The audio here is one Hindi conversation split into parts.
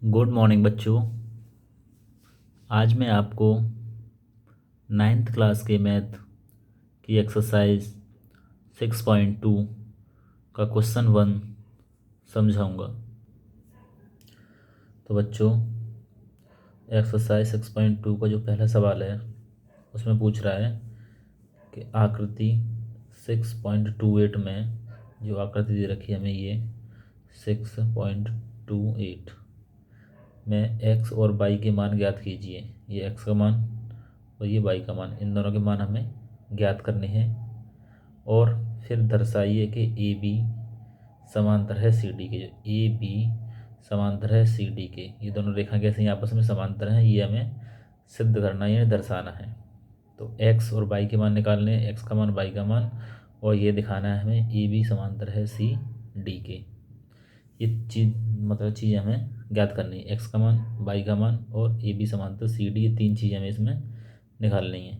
गुड मॉर्निंग बच्चों। आज मैं आपको नाइन्थ क्लास के मैथ की एक्सरसाइज 6.2 का क्वेश्चन 1 समझाऊंगा। तो बच्चों, एक्सरसाइज 6.2 का जो पहला सवाल है उसमें पूछ रहा है कि आकृति 6.28 में जो आकृति दे रखी है हमें ये 6.28 में x और y के मान ज्ञात कीजिए। ये x का मान और ये y का मान, इन दोनों के मान हमें ज्ञात करने हैं। और फिर दर्शाइए कि ए बी समांतर है सी डी के। जो ए बी समांतर है सी डी के, ये दोनों रेखा कैसे आपस में समांतर हैं, ये हमें सिद्ध करना है, दर्शाना है। तो x और y के मान निकालने हैं, x का मान y का मान, और ये दिखाना है हमें ए बी समांतर है सी डी के। ये चीज़ हमें ज्ञात करनी है, एक्स का मान, वाई का मान और ए बी समांतर सी डी, ये तीन चीज़ें हमें इसमें निकालनी है।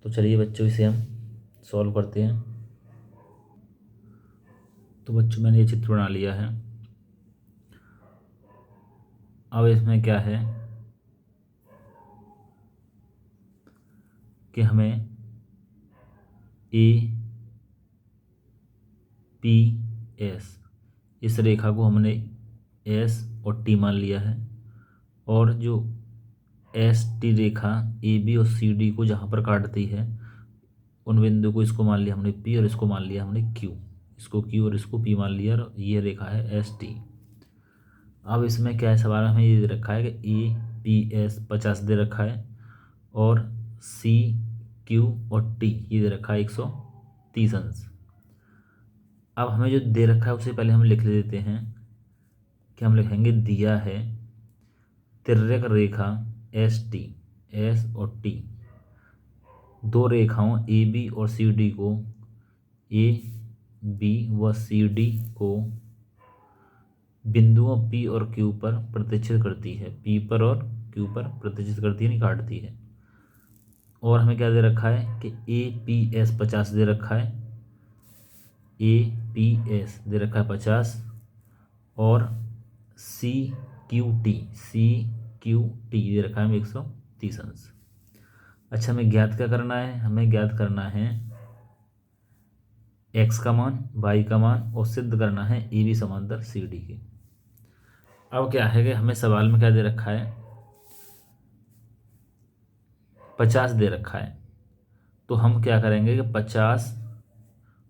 तो चलिए बच्चों, इसे हम सॉल्व करते हैं। तो बच्चों, मैंने ये चित्र बना लिया है। अब इसमें क्या है कि हमें ए पी एस, इस रेखा को हमने एस और टी मान लिया है, और जो एस टी रेखा ए बी और सी डी को जहाँ पर काटती है उन बिंदु को, इसको मान लिया हमने पी और इसको मान लिया हमने क्यू। इसको क्यू और इसको पी मान लिया, और ये रेखा है एस टी। अब इसमें क्या है, सवाल में हमें ये दे रखा है कि ए पी एस 50 दे रखा है, और सी क्यू और टी ये दे रखा है 130 अंश। अब हमें जो दे रखा है उसे पहले हम लिख लेते हैं कि हम लिखेंगे दिया है तिर्यक रेखा एस टी, एस और टी, दो रेखाओं ए बी और सी डी को, ए बी व सी डी को बिंदुओं पी और क्यू पर प्रतिच्छेद करती है। पी पर और क्यू पर प्रतिच्छेद करती है, नहीं काटती है। और हमें क्या दे रखा है कि ए पी एस 50 दे रखा है, ए पी एस दे रखा है 50, और सी क्यू टी दे रखा है हमें 130 अंश। अच्छा, हमें ज्ञात क्या करना है, हमें ज्ञात करना है एक्स का मान, वाई का मान, और सिद्ध करना है ए बी समांतर सी डी के। अब क्या है कि हमें सवाल में क्या दे रखा है, 50 दे रखा है। तो हम क्या करेंगे कि 50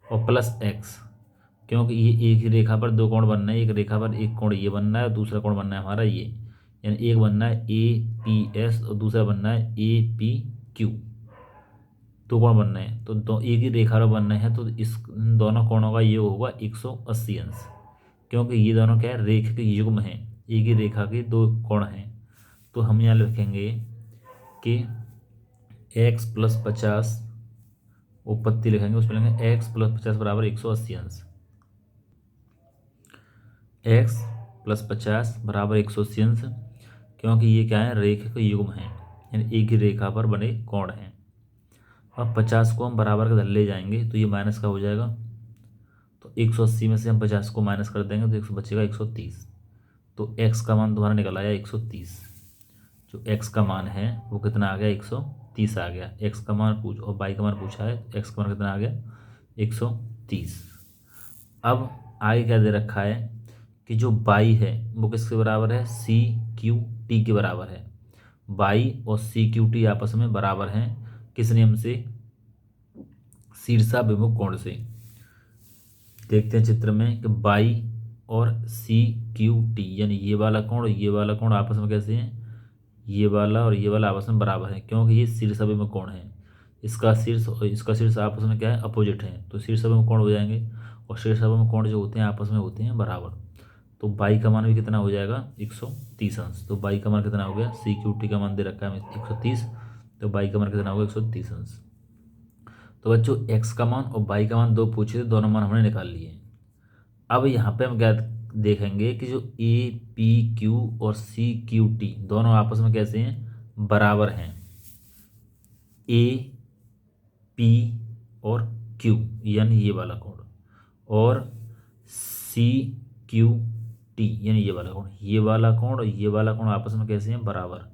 और प्लस एक्स, क्योंकि ये एक ही रेखा पर दो कोण बनना है, एक रेखा पर एक कोण ये बनना है और दूसरा कोण बनना है हमारा ये, यानी एक बनना है ए पी एस और दूसरा बनना है ए पी क्यू। दो कोण बनना है तो दो एक ही रेखा पर बनना है, तो इस दोनों कोणों का ये होगा 180 अंश, क्योंकि ये दोनों क्या है, रेखा के युग्म हैं, एक ही रेखा के दो कोण हैं। तो हम यहाँ लिखेंगे कि x प्लस 50, उपपत्ति लिखेंगे, उसमें लिखेंगे x प्लस 50 बराबर 180 अंश। x प्लस 50 बराबर 180 अंश, क्योंकि ये क्या है, रेखा के युग्म हैं, यानी एक ही रेखा पर बने कोण हैं। अब 50 को हम बराबर के धर ले जाएंगे तो ये माइनस का हो जाएगा, तो 180 में से हम 50 को माइनस कर देंगे तो 100 बचेगा 130। तो x का मान तुम्हारा निकल आया 130। जो x का मान है वो कितना आ गया, 130 आ गया। x का मान पूछ और y का मान पूछा है, x का मान कितना आ गया, 130। अब आगे क्या दे रखा है कि जो y है वो किसके बराबर है, सी क्यू टी के बराबर है। y और सी क्यू टी आपस में बराबर हैं, किस नियम से, शीर्षाभिमुख कोण से। देखते हैं चित्र में कि y और सी क्यू टी यानी ये वाला कोण और ये वाला कोण आपस में कैसे हैं, ये वाला और ये वाला आपस में बराबर है, क्योंकि ये शीर्षाभिमुख कोण है। इसका शीर्ष और इसका शीर्ष आपस में क्या है, अपोजिट है, तो शीर्षाभिमुख कोण हो जाएंगे, और शीर्षाभिमुख कोण जो होते हैं आपस में होते हैं बराबर। तो बाई का मान भी कितना हो जाएगा, 130 अंश। तो बाई का मान कितना हो गया, सी क्यू टी का मान दे रखा है 130, तो बाई का मान कितना होगा, 130 अंश। तो बच्चों, एक्स का मान और बाई का मान दो पूछे थे, दोनों मान हमने निकाल लिए। अब यहाँ पे हम क्या देखेंगे कि जो ए पी क्यू और सी क्यू टी दोनों आपस में कैसे हैं, बराबर हैं। ए पी और क्यू यानी ये वाला कोण, और सी क्यू टी यानी ये वाला कोण, ये वाला कोण और ये वाला कोण आपस में कैसे हैं, बराबर।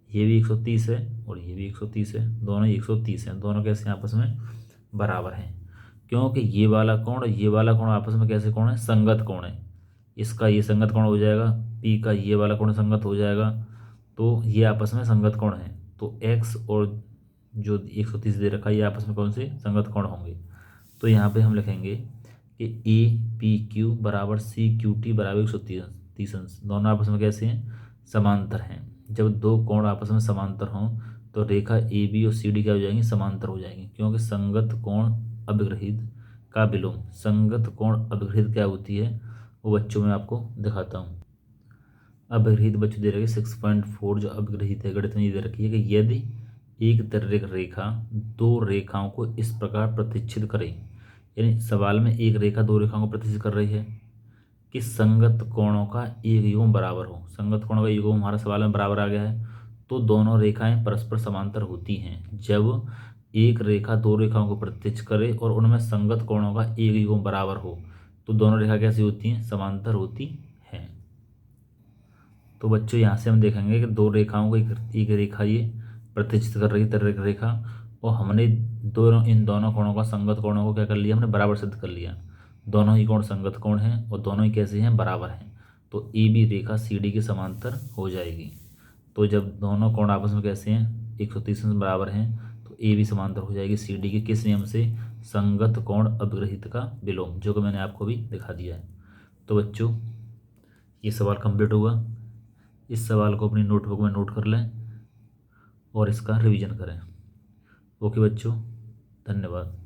ये भी 130 है और ये भी 130 है, दोनों ही 130 हैं, दोनों कैसे हैं, आपस में बराबर हैं। क्योंकि ये वाला कोण और ये वाला कोण आपस में कैसे कोण है, संगत कोण है। इसका ये संगत कोण हो जाएगा, पी का ये वाला कोण संगत हो जाएगा, तो ये आपस में संगत कोण है। तो एक्स और जो 130 दे रखा है ये आपस में कौन से संगत कोण होंगे। तो यहाँ पे हम लिखेंगे कि ए पी क्यू बराबर सी क्यू टी बराबर 130 अंश, दोनों आपस में कैसे हैं, समांतर हैं। जब दो कोण आपस में समांतर हों तो रेखा ए बी और सी डी क्या हो जाएंगी, समांतर हो जाएंगी। क्योंकि संगत कोण अभिग्रहित का विलोम, संगत कोण अभिग्रहित क्या होती है वो बच्चों में आपको दिखाता हूँ। अभिग्रहित बच्चों दे रखे 6.4 जो अभिग्रहित है गणित में ये दे रखी है कि यदि एक दीर्घ रेखा दो रेखाओं को इस प्रकार प्रतिच्छेद करे, यानी सवाल में एक रेखा दो रेखाओं को प्रतिच्छेद कर रही है कि संगत कोणों का एक युग्म बराबर हो। संगत कोणों का युग्म हमारा सवाल में बराबर आ गया है, तो दोनों रेखाएं परस्पर समांतर होती हैं जब एक रेखा दो रेखाओं को प्रतिच्छेद करे और उनमें संगत कोणों का एक युग्म बराबर हो, तो दोनों रेखा कैसी होती हैं, समांतर होती हैं। तो बच्चों यहाँ से हम देखेंगे कि दो रेखाओं को एक रेखा ये प्रतिच्छेद कर रही है तिर्यक रेखा, और हमने इन दोनों कोणों का संगत कोणों को क्या कर लिया, हमने बराबर सिद्ध कर लिया। दोनों ही कोण संगत कोण हैं और दोनों ही कैसे हैं, बराबर हैं। तो A B Rekha C D के समांतर हो जाएगी। तो जब दोनों कोण आपस में कैसे हैं, 130 अंश बराबर हैं, तो ए बी समांतर हो जाएगी सी डी के किस नियम से, संगत कोण अभिग्रहित का विलोम, जो कि मैंने आपको भी दिखा दिया है। तो बच्चों ये सवाल कंप्लीट हुआ। इस सवाल को अपनी नोटबुक में नोट कर लें और इसका रिवीजन करें। ओके बच्चों, धन्यवाद।